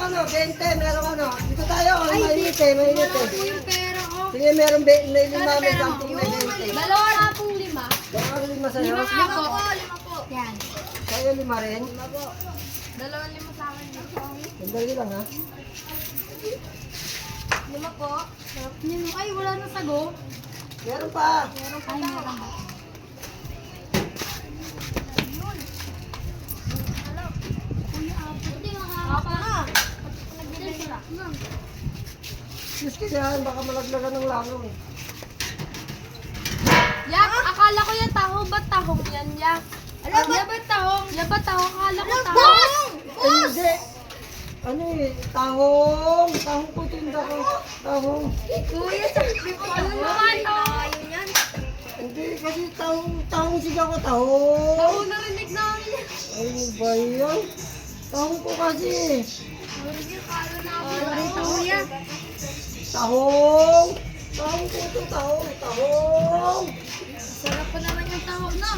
ano, 20, merong ano. Dito tayo, mainit eh, mainit eh. yung pera ko. Sige, merong may lima, may 10, may 20. Dalawa na pong lima. Baka lima sa'yo. Lima po. Yan. Sa'yo lima rin. Dalawang lima sa akin. Sandali lang ha. Lima po. Ay, wala na sago. Meron pa. Ay, meron ba? Diyos ka dyan, baka malaglagan ng langaw eh. Yak, akala ko yan tahong. Ba't tahong yan, Yak? Yan ba't tahong? Yan ba't tahong? Akala ko tahong. Ay, hindi. Ano eh, tahong. Tahong ko tinda ko. Tahong. Kuya, sabi mo tahong. Hindi, kasi tahong sigaw ko, tahong. Tahong narinig namin. Ay, ano ba yan? Tahong ko kasi. Kuya. Tahong. Tahong ko ito, tahong. Tahong. Sarap pa naman yung tahong, no?